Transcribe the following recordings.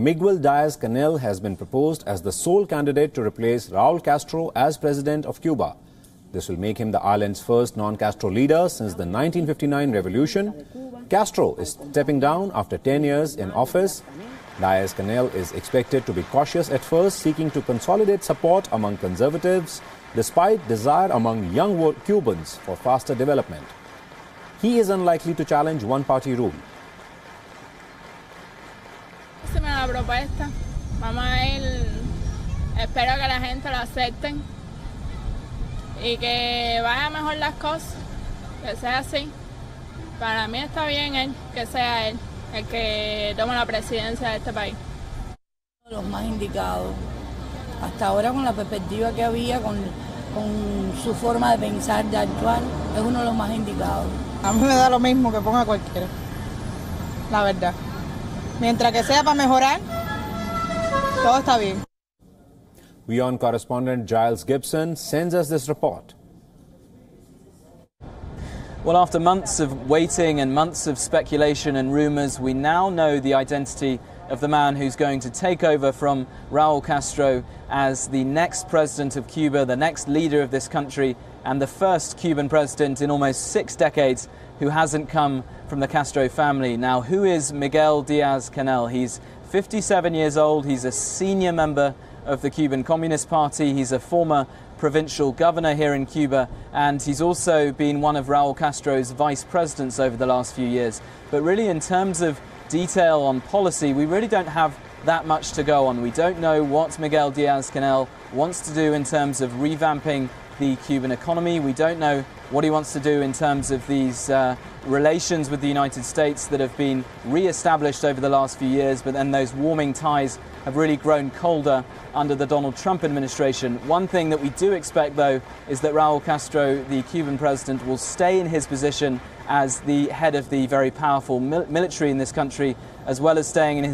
Miguel Diaz-Canel has been proposed as the sole candidate to replace Raúl Castro as president of Cuba. This will make him the island's first non-Castro leader since the 1959 revolution. Castro is stepping down after 10 years in office. Diaz-Canel is expected to be cautious at first, seeking to consolidate support among conservatives, despite desire among young Cubans for faster development. He is unlikely to challenge one-party rule. La propuesta, vamos a ver, espero que la gente lo acepten y que vaya mejor las cosas, que sea así. Para mí está bien que sea él el que tome la presidencia de este país. Los más indicados, hasta ahora con la perspectiva que había, con su forma de pensar, de actuar, es uno de los más indicados. A mí me da lo mismo que ponga cualquiera, la verdad. Mientras que sea para mejorar, todo está bien. WION correspondent Giles Gibson sends us this report. Well, after months of waiting and months of speculation and rumours, we now know the identity of the man who's going to take over from Raúl Castro as the next president of Cuba, the next leader of this country, and the first Cuban president in almost 6 decades who hasn't come from the Castro family. Now, who is Miguel Diaz-Canel? He's 57 years old. He's a senior member of the Cuban Communist Party. He's a former provincial governor here in Cuba, and he's also been one of Raúl Castro's vice presidents over the last few years. But really, in terms of detail on policy, we really don't have that much to go on. We don't know what Miguel Diaz-Canel wants to do in terms of revamping the Cuban economy. We don't know what he wants to do in terms of these relations with the United States that have been re-established over the last few years, but then those warming ties have really grown colder under the Donald Trump administration. One thing that we do expect, though, is that Raúl Castro, the Cuban president, will stay in his position as the head of the very powerful military in this country, as well as staying in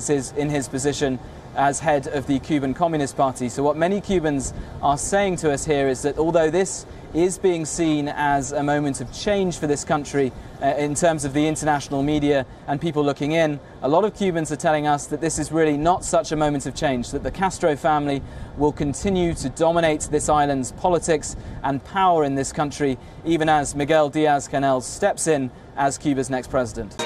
his position as head of the Cuban Communist Party. So what many Cubans are saying to us here is that although this is being seen as a moment of change for this country in terms of the international media and people looking in, a lot of Cubans are telling us that this is really not such a moment of change, that the Castro family will continue to dominate this island's politics and power in this country, even as Miguel Diaz-Canel steps in as Cuba's next president.